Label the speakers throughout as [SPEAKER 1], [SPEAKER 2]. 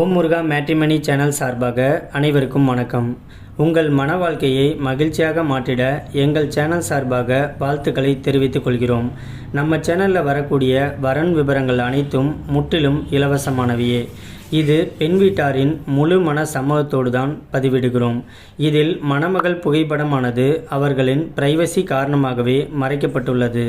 [SPEAKER 1] ஓம் முருகா matrimony channel சார்பாக அனைவருக்கும் வணக்கம். உங்கள் மன வாழ்க்கையை மகிழ்ச்சியாக மாற்றிட எங்கள் சேனல் சார்பாக வாழ்த்துக்களை தெரிவித்துக் கொள்கிறோம். நம்ம சேனலில் வரக்கூடிய வரன் விவரங்கள் அனைத்தும் முற்றிலும் இலவசமானவையே. இது பெண் வீட்டாரின் முழு மன சம்மதத்தோடு தான் பதிவிடுகிறோம். இதில் மணமகள் புகைப்படமானது அவர்களின் பிரைவசி காரணமாகவே மறைக்கப்பட்டுள்ளது.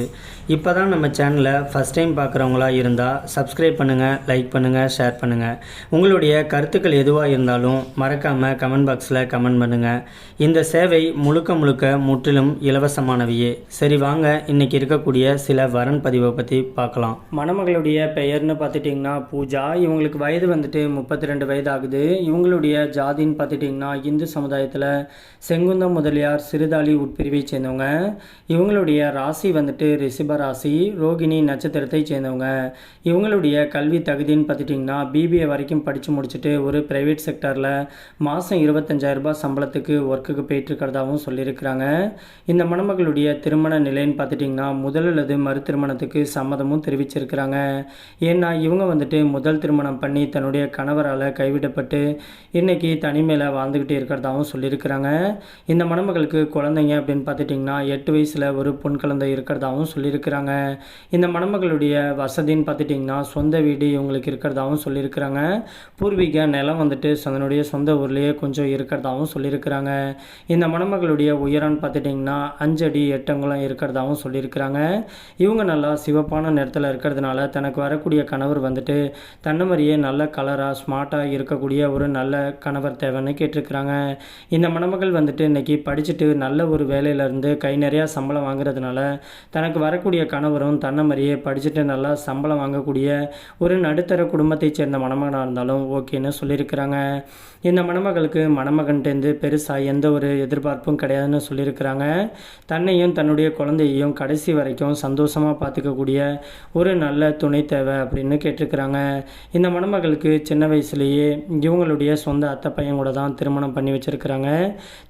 [SPEAKER 1] இப்போ தான் நம்ம சேனலை ஃபஸ்ட் டைம் பார்க்குறவங்களா இருந்தால் சப்ஸ்கிரைப் பண்ணுங்கள், லைக் பண்ணுங்கள், ஷேர் பண்ணுங்கள். உங்களுடைய கருத்துக்கள் எதுவாக இருந்தாலும் மறக்காமல் கமெண்ட் பாக்ஸில் கமெண்ட் பண்ணுங்கள். இந்த சேவை முழுக்க முற்றிலும் இலவசமானவையே. சரி வாங்க, இன்றைக்கி இருக்கக்கூடிய சில வரன் பதிவை பற்றி பார்க்கலாம். மணமகளுடைய பெயர்னு பார்த்துட்டிங்கன்னா பூஜா. இவங்களுக்கு வயது 32 வயது ஆகுது. இவங்களுடைய ஜாதின்னு பார்த்துட்டிங்கன்னா இந்து சமுதாயத்தில் செங்குந்தம் முதலியார் சிறுதாளி உட்பிரிவை சேர்ந்தவங்க. இவங்களுடைய ராசி ரிஷப ராசி, ரோகிணி நட்சத்திரத்தை சேர்ந்தவங்க. இவங்களுடைய கல்வி தகுதின்னு பார்த்துட்டிங்கன்னா பிபிஏ வரைக்கும் படித்து முடிச்சுட்டு ஒரு ப்ரைவேட் செக்டரில் மாதம் 25,000 ரூபாய் சம்பளத்துக்கு ஒர்க்குக்கு போயிட்டுருக்கிறதாகவும் சொல்லியிருக்கிறாங்க. இந்த மணமகளுடைய திருமண நிலைன்னு பார்த்துட்டிங்கன்னா முதல் அல்லது மறு திருமணத்துக்கு சம்மதமும் தெரிவிச்சிருக்கிறாங்க. ஏன்னா இவங்க முதல் திருமணம் பண்ணி தன்னுடைய கணவரால் கைவிடப்பட்டு இன்னைக்கு தனிமையில் வாழ்ந்துக்கிட்டே இருக்கிறதாகவும் சொல்லியிருக்கிறாங்க. இந்த மணமகளுக்கு குழந்தைங்க அப்படின்னு பார்த்துட்டிங்கன்னா 8 வயசில் ஒரு பொன் குழந்தை இருக்கிறதாகவும் சொல்லியிருக்கிறாங்க. இந்த மணமகளுடைய வசதின்னு பார்த்துட்டிங்கன்னா சொந்த வீடு இவங்களுக்கு இருக்கிறதாகவும் சொல்லியிருக்கிறாங்க. பூர்வீக நிலம் அதனுடைய சொந்த ஊர்லேயே கொஞ்சம் இருக்கிறதாகவும் சொல்லியிருக்கிறாங்க. இந்த மணமகளுடைய உயரம்னு பார்த்துட்டிங்கன்னா 5 அடி 8 அங்குலம் இருக்கிறதாகவும் சொல்லியிருக்கிறாங்க. இவங்க நல்லா சிவப்பான நிறத்தில் இருக்கிறதுனால தனக்கு வரக்கூடிய கணவர் தன்னை மாதிரியே நல்ல கலராக ஸ்மார்ட்டாக இருக்கக்கூடிய ஒரு நல்ல கணவர் தேவைன்னு கேட்டிருக்கிறாங்க. இந்த மணமகள் இன்னைக்கு படிச்சுட்டு நல்ல ஒரு வேலையிலேருந்து கை நிறையா சம்பளம் வாங்குறதுனால தனக்கு வரக்கூடிய கணவரும் தன்னை மாதிரியே படிச்சுட்டு நல்லா சம்பளம் வாங்கக்கூடிய ஒரு நடுத்தர குடும்பத்தை சேர்ந்த மணமகனாக இருந்தாலும் ஓகேன்னு சொல்லியிருக்கிறாங்க. இந்த மணமகளுக்கு மணமகன்கிட்டேருந்து பெருசாக எந்த ஒரு எதிர்பார்ப்பும் கிடையாதுன்னு சொல்லியிருக்கிறாங்க. தன்னையும் தன்னுடைய குழந்தையையும் கடைசி வரைக்கும் சந்தோஷமாக பார்த்துக்கக்கூடிய ஒரு நல்ல துணை தேவை அப்படின்னு கேட்டிருக்கிறாங்க. இந்த மணமகளுக்கு சின்ன வயசுலேயே இவங்களுடைய சொந்த அத்தை பையன் கூட தான் திருமணம் பண்ணி வச்சுருக்கிறாங்க.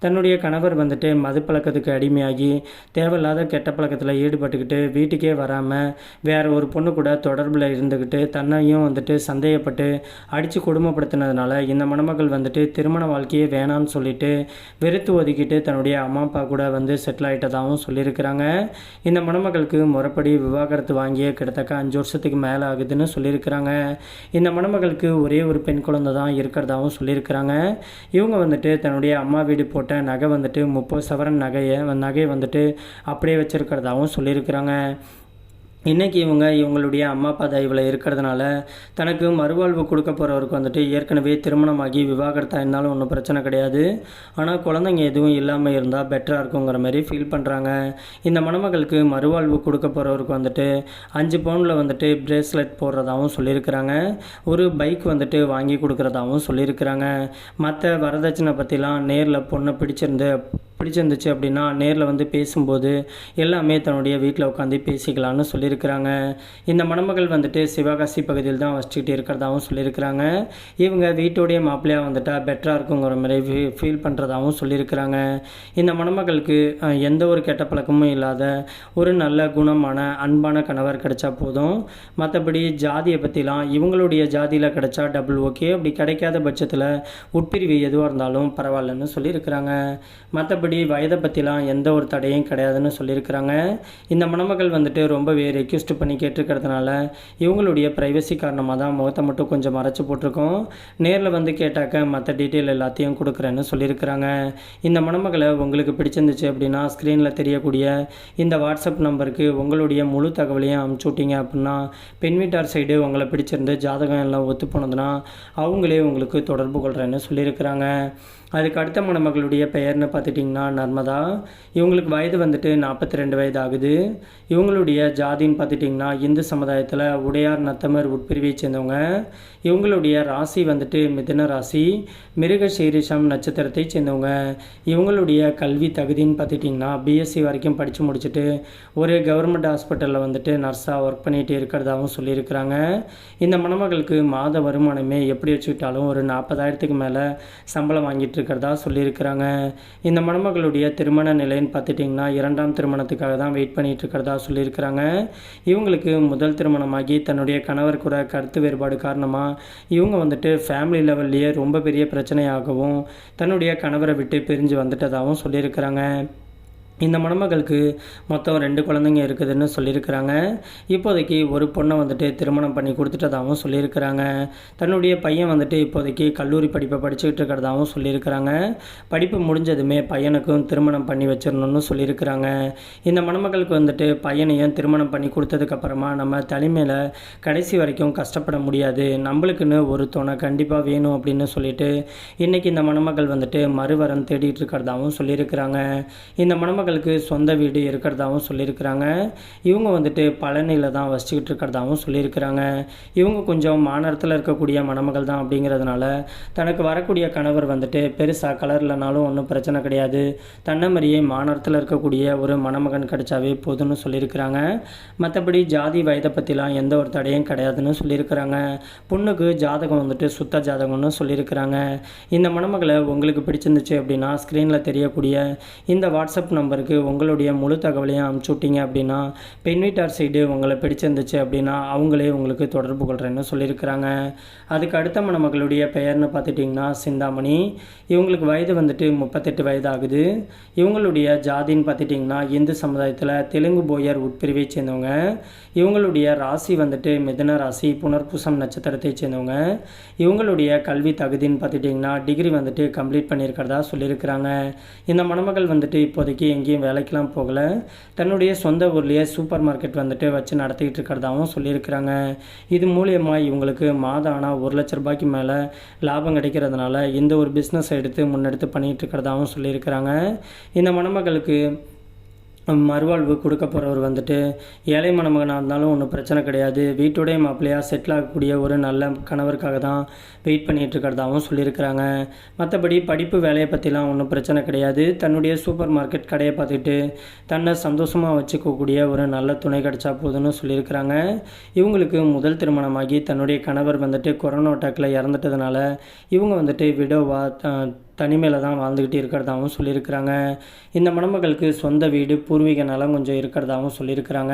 [SPEAKER 1] தன்னுடைய கணவர் மது பழக்கத்துக்கு அடிமையாகி தேவையில்லாத கெட்ட பழக்கத்தில் ஈடுபட்டுக்கிட்டு வீட்டுக்கே வராமல் வேற ஒரு பொண்ணு கூட தொடர்பில் இருந்துக்கிட்டு தன்னையும் சந்தேகப்பட்டு அடித்து கொடுமைப்படுத்தினதுனால இந்த மணமகள் திருமண வாழ்க்கையே வேணான்னு சொல்லிட்டு வெறுத்து ஒதுக்கிட்டு தன்னுடைய அம்மா அப்பா கூட செட்டில் ஆகிட்டதாகவும் சொல்லியிருக்கிறாங்க. இந்த மணமகளுக்கு முறைப்படி விவாகரத்து வாங்கிய கிட்டத்தட்ட 5 வருஷத்துக்கு மேலே ஆகுதுன்னு சொல்லியிருக்கிறாங்க. இந்த மணமகளுக்கு ஒரே ஒரு பெண் குழந்தை தான் இருக்கிறதாகவும் சொல்லியிருக்கிறாங்க. இவங்க தன்னுடைய அம்மா வீடு போட்ட நகை 30 சவரன் நகையை அப்படியே வச்சுருக்கிறதாகவும் சொல்லியிருக்கிறாங்க. இன்றைக்கி இவங்களுடைய அம்மா அப்பா தயவில் இருக்கிறதுனால தனக்கு மறுவாழ்வு கொடுக்க போகிறவருக்கு ஏற்கனவே திருமணமாகி விவாகரத்தாக இருந்தாலும் ஒன்றும் பிரச்சனை கிடையாது. ஆனால் குழந்தைங்க எதுவும் இல்லாமல் இருந்தால் பெட்டராக இருக்குங்கிற மாதிரி ஃபீல் பண்ணுறாங்க. இந்த மணமகளுக்கு மறுவாழ்வு கொடுக்க போகிறவருக்கு 5 பவுனில் பிரேஸ்லெட் போடுறதாகவும் சொல்லியிருக்கிறாங்க. ஒரு பைக் வாங்கி கொடுக்குறதாகவும் சொல்லியிருக்கிறாங்க. மற்ற வரதட்சணை பற்றிலாம் நேரில் பொண்ணை பிடிச்சிருந்துச்சு அப்படின்னா நேரில் பேசும்போது எல்லாமே தன்னுடைய வீட்டில் உட்காந்து பேசிக்கலான்னு சொல்லியிருக்கிறாங்க. இந்த மணமகள் சிவகாசி பகுதியில் தான் வச்சுக்கிட்டு இருக்கிறதாகவும் சொல்லியிருக்கிறாங்க. இவங்க வீட்டோடைய மாப்பிள்ளையாக பெட்டராக இருக்குங்கிற மாதிரி ஃபீல் பண்ணுறதாகவும் சொல்லியிருக்கிறாங்க. இந்த மணமகளுக்கு எந்த ஒரு கெட்ட பழக்கமும் இல்லாத ஒரு நல்ல குணமான அன்பான கணவர் கிடைச்சா போதும். மற்றபடி ஜாதியை பற்றிலாம் இவங்களுடைய ஜாதியில் கிடைச்சா டபுள் ஓகே, அப்படி கிடைக்காத பட்சத்தில் உட்பிரிவு எதுவாக இருந்தாலும் பரவாயில்லன்னு சொல்லியிருக்கிறாங்க. மற்றபடி வயதை பற்றிலாம் எந்த ஒரு தடையும் கிடையாதுன்னு சொல்லியிருக்கிறாங்க. இந்த மணமகள் ரொம்பவே ரெக்வெஸ்ட் பண்ணி கேட்டிருக்கிறதுனால இவங்களுடைய ப்ரைவசி காரணமாக தான் முகத்தை மட்டும் கொஞ்சம் மறைச்சி போட்டிருக்கோம். நேரில் கேட்டாக்க மற்ற டீட்டெயில் எல்லாத்தையும் கொடுக்குறேன்னு சொல்லியிருக்கிறாங்க. இந்த மணமகளை உங்களுக்கு பிடிச்சிருந்துச்சு அப்படின்னா ஸ்க்ரீனில் தெரியக்கூடிய இந்த வாட்ஸ்அப் நம்பருக்கு உங்களுடைய முழு தகவலையும் அனுப்பிச்சி விட்டீங்க அப்படின்னா பெண் வீட்டார் சைடு உங்களை பிடிச்சிருந்து ஜாதகம் எல்லாம் ஒத்து போனதுன்னா அவங்களே உங்களுக்கு தொடர்பு கொள்கிறேன்னு சொல்லியிருக்கிறாங்க. அதுக்கு அடுத்த மணமகளுடைய பெயர்னு பார்த்துட்டிங்கன்னா நர்மதா. இவங்களுக்கு வயது 42 வயது ஆகுது. இவங்களுடைய ஜாதின்னு பார்த்துட்டிங்கன்னா இந்து சமுதாயத்தில் உடையார் நத்தமர் உட்பிரிவை சேர்ந்தவங்க. இவங்களுடைய ராசி மிதுன ராசி, மிருக சீரிஷம் நட்சத்திரத்தை சேர்ந்தவங்க. இவங்களுடைய கல்வி தகுதின்னு பார்த்துட்டிங்கன்னா பிஎஸ்சி வரைக்கும் படித்து முடிச்சுட்டு ஒரு கவர்மெண்ட் ஹாஸ்பிட்டலில் நர்ஸாக ஒர்க் பண்ணிகிட்டு இருக்கிறதாகவும் சொல்லியிருக்கிறாங்க. இந்த மணமகளுக்கு மாத வருமானமே எப்படி வச்சுக்கிட்டாலும் ஒரு 40,000க்கு மேலே சம்பளம் வாங்கிட்டு இருக்கிறதா சொல்லியிருக்கிறாங்க. இந்த மணமகள் மணமகளுடைய திருமண நிலைன்னு பார்த்துட்டிங்கன்னா 2ஆம் திருமணத்துக்காக தான் வெயிட் பண்ணிகிட்டு இருக்கிறதா சொல்லியிருக்கிறாங்க. இவங்களுக்கு முதல் திருமணமாகி தன்னுடைய கணவர் கூட கருத்து வேறுபாடு காரணமாக இவங்க வந்துட்டு ஃபேமிலி லெவல்லையே ரொம்ப பெரிய பிரச்சனையாகவும் தன்னுடைய கணவரை விட்டு பிரிஞ்சு வந்துட்டதாகவும் சொல்லியிருக்கிறாங்க. இந்த மணமகளுக்கு மொத்தம் 2 குழந்தைங்க இருக்குதுன்னு சொல்லியிருக்கிறாங்க. இப்போதைக்கு ஒரு பொண்ணை வந்துட்டு திருமணம் பண்ணி கொடுத்துட்டதாகவும் சொல்லியிருக்கிறாங்க. தன்னுடைய பையன் வந்துட்டு இப்போதைக்கு கல்லூரி படிப்பை படிச்சுக்கிட்டு இருக்கிறதாகவும் சொல்லியிருக்கிறாங்க. படிப்பு முடிஞ்சதுமே பையனுக்கும் திருமணம் பண்ணி வச்சிடணும்னு சொல்லியிருக்கிறாங்க. இந்த மணமகளுக்கு வந்துட்டு பையனையும் திருமணம் பண்ணி கொடுத்ததுக்கப்புறமா நம்ம தலைமையில் கடைசி வரைக்கும் கஷ்டப்பட முடியாது, நம்மளுக்குன்னு ஒரு துணை கண்டிப்பாக வேணும் அப்படின்னு சொல்லிட்டு இன்றைக்கி இந்த மணமகள் வந்துட்டு மறுவரம் தேடிட்டு இருக்கிறதாகவும் சொல்லியிருக்கிறாங்க. இந்த மணமகளுக்கு சொந்த வீடு இருக்கிறதாகவும் சொல்லியிருக்கிறாங்க. இவங்க வந்துட்டு பழனியில் தான் வசிச்சுக்கிட்டு இருக்கிறதாகவும் சொல்லியிருக்கிறாங்க. இவங்க கொஞ்சம் மாநகரத்தில் இருக்கக்கூடிய மணமகள் தான் அப்படிங்கிறதுனால தனக்கு வரக்கூடிய கணவர் வந்துட்டு பெருசாக கலர்லனாலும் ஒன்றும் பிரச்சனை கிடையாது, தன்னை மாதிரியே மாநகரத்தில் இருக்கக்கூடிய ஒரு மணமகன் கிடைச்சாவே போதும்னு சொல்லியிருக்கிறாங்க. மற்றபடி ஜாதி வயதை பற்றிலாம் எந்த ஒரு தடையும் கிடையாதுன்னு சொல்லியிருக்கிறாங்க. பொண்ணுக்கு ஜாதகம் வந்துட்டு சுத்த ஜாதகம்னு சொல்லியிருக்கிறாங்க. இந்த மணமகளை உங்களுக்கு பிடிச்சிருந்துச்சு அப்படின்னா ஸ்க்ரீனில் தெரியக்கூடிய இந்த வாட்ஸ்அப் நம்பருக்கு உங்களுடைய முழு தகவலையும் அனுப்பிச்சு விட்டீங்க அப்படின்னா பெண் வீட்டார் சைடு உங்களை பிடிச்சிருந்துச்சு அப்படின்னா அவங்களே உங்களுக்கு தொடர்பு கொள்கிறேன்னு சொல்லியிருக்கிறாங்க. அதுக்கு அடுத்த மணமகளுடைய பெயர்னு பார்த்துட்டிங்கன்னா சிந்தாமணி. இவங்களுக்கு வயது வந்துட்டு 38 வயது ஆகுது. இவங்களுடைய ஜாதின்னு பார்த்துட்டிங்கன்னா இந்து சமுதாயத்தில் தெலுங்கு போயர் உட்பிரிவை சேர்ந்தவங்க. இவங்களுடைய ராசி வந்துட்டு மிதுன ராசி, புனர்பூசம் நட்சத்திரத்தை சேர்ந்தவங்க. இவங்களுடைய கல்வி தகுதின்னு பார்த்துட்டிங்கன்னா டிகிரி வந்துட்டு கம்ப்ளீட் பண்ணியிருக்கிறதா சொல்லியிருக்கிறாங்க. இந்த மணமகள் வந்துட்டு இப்போதைக்கு எங்கேயும் வேலைக்கெலாம் போகலை, தன்னுடைய சொந்த ஊர்லேயே சூப்பர் மார்க்கெட் வந்துட்டு வச்சு நடத்திக்கிட்டு இருக்கிறதாகவும் சொல்லியிருக்கிறாங்க. இது மூலியமாக இவங்களுக்கு மாதம் ஆனால் 1 லட்ச ரூபாய்க்கு மேலே லாபம் கிடைக்கிறதுனால இந்த ஒரு பிஸ்னஸ் எடுத்து முன்னெடுத்து பண்ணிகிட்டு இருக்கிறதாகவும் சொல்லியிருக்கிறாங்க. இந்த மணமகளுக்கு மறுவாழ்வு கொடுக்க போகிறவர் வந்துட்டு ஏழை மணமகனாக இருந்தாலும் ஒன்றும் பிரச்சனை கிடையாது, வீட்டுடைய மாப்பிள்ளையாக செட்டில் ஆகக்கூடிய ஒரு நல்ல கணவருக்காக தான் வெயிட் பண்ணிகிட்டு இருக்கிறதாகவும் சொல்லியிருக்கிறாங்க. மற்றபடி படிப்பு வேலையை பற்றிலாம் ஒன்றும் பிரச்சனை கிடையாது, தன்னுடைய சூப்பர் மார்க்கெட் கடையை பார்த்துட்டு தன்னை சந்தோஷமாக வச்சுக்கக்கூடிய ஒரு நல்ல துணை கிடைச்சா போதுன்னு சொல்லியிருக்கிறாங்க. இவங்களுக்கு முதல் திருமணமாகி தன்னுடைய கணவர் வந்துட்டு கொரோனா அட்டாக்கில் இறந்துட்டதுனால இவங்க வந்துட்டு விடோவா தனிமையில் தான் வாழ்ந்துக்கிட்டு இருக்கிறதாகவும் சொல்லியிருக்கிறாங்க. இந்த மணமகளுக்கு சொந்த வீடு பூர்வீக நலம் கொஞ்சம் இருக்கிறதாகவும் சொல்லியிருக்கிறாங்க.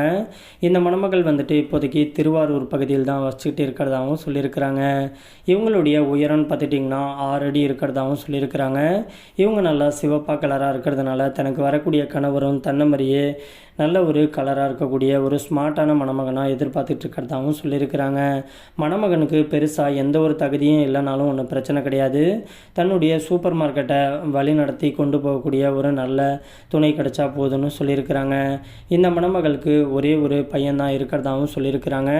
[SPEAKER 1] இந்த மணமகள் வந்துட்டு இப்போதைக்கு திருவாரூர் பகுதியில் தான் வச்சுக்கிட்டு இருக்கிறதாகவும் சொல்லியிருக்கிறாங்க. இவங்களுடைய உயரம்னு பார்த்துட்டிங்கன்னா 6 அடி இருக்கிறதாகவும் சொல்லியிருக்கிறாங்க. இவங்க நல்லா சிவப்பா கலராக இருக்கிறதுனால தனக்கு வரக்கூடிய கணவரும் தன்னை மாதிரியே நல்ல ஒரு கலராக இருக்கக்கூடிய ஒரு ஸ்மார்ட்டான மணமகனாக எதிர்பார்த்துட்டு இருக்கிறதாகவும் சொல்லியிருக்கிறாங்க. மணமகனுக்கு பெருசாக எந்த ஒரு தகுதியும் இல்லைனாலும் ஒன்றும் பிரச்சனை கிடையாது, தன்னுடைய சூப்பர் மார்க்கெட்டை வழி நடத்தி கொண்டு போகக்கூடிய ஒரு நல்ல துணை கிடைச்சா போதுன்னு சொல்லியிருக்கிறாங்க. இந்த மணமகளுக்கு ஒரே ஒரு பையன் தான் இருக்கிறதாகவும் சொல்லியிருக்கிறாங்க.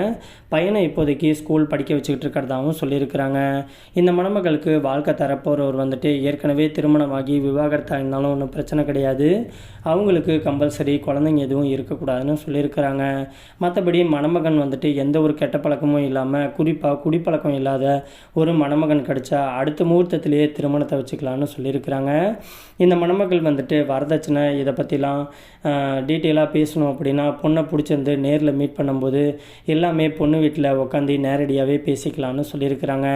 [SPEAKER 1] பையனை இப்போதைக்கு ஸ்கூல் படிக்க வச்சுக்கிட்டு இருக்கிறதாகவும் சொல்லியிருக்கிறாங்க. இந்த மணமகளுக்கு வாழ்க்கை தரப்போகிறவர் வந்துட்டு ஏற்கனவே திருமணமாகி விவாகரத்தாக இருந்தாலும் ஒன்றும் பிரச்சனை கிடையாது, அவங்களுக்கு கம்பல்சரி குழந்தைங்க எதுவும் இருக்கக்கூடாதுன்னு சொல்லியிருக்கிறாங்க. மற்றபடி மணமகன் வந்துட்டு எந்த ஒரு கெட்ட பழக்கமும் இல்லாமல் குறிப்பாக குடிப்பழக்கம் இல்லாத ஒரு மணமகன் கிடைச்சா அடுத்த முகூர்த்தத்திலேயே திருமணத்தை வச்சுக்கலான்னு சொல்லியிருக்கிறாங்க. இந்த மணமகள் வந்துட்டு வரதட்சணை இதை பற்றிலாம் டீட்டெயிலாக பேசணும் அப்படின்னா பொண்ணை பிடிச்சிருந்து நேரில் மீட் பண்ணும்போது எல்லாமே பொண்ணு வீட்டில் உட்காந்து நேரடியாகவே பேசிக்கலான்னு சொல்லியிருக்கிறாங்க.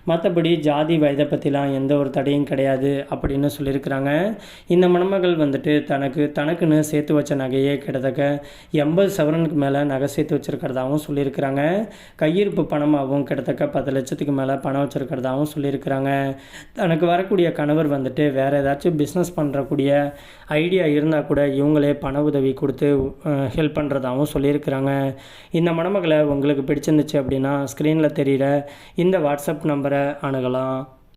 [SPEAKER 1] மற்றபடி ஜாதி வயதை பற்றிலாம் எந்த ஒரு தடையும் கிடையாது அப்படின்னு சொல்லியிருக்கிறாங்க. இந்த மணமகள் வந்துட்டு தனக்குன்னு சேர்த்து வச்ச நகையே கிட்டத்தட்ட 80 சவரனுக்கு மேலே நகை சேர்த்து வச்சுருக்கிறதாகவும் சொல்லியிருக்கிறாங்க. கையிருப்பு பணமாகவும் கிட்டத்தட்ட 10 லட்சத்துக்கு மேலே பணம் வச்சுருக்கிறதாகவும் சொல்லியிருக்கிறாங்க. தனக்கு வரக்கூடிய கணவர் வந்துட்டு வேறு ஏதாச்சும் பிஸ்னஸ் பண்ணுறக்கூடிய ஐடியா இருந்தால் கூட இவங்களே பண உதவி கொடுத்து ஹெல்ப் பண்ணுறதாகவும் சொல்லியிருக்கிறாங்க. இந்த மணமகளை உங்களுக்கு பிடிச்சிருந்துச்சு அப்படின்னா ஸ்க்ரீனில் தெரிகிற இந்த வாட்ஸ்அப் நம்பரை அணுகலாம்.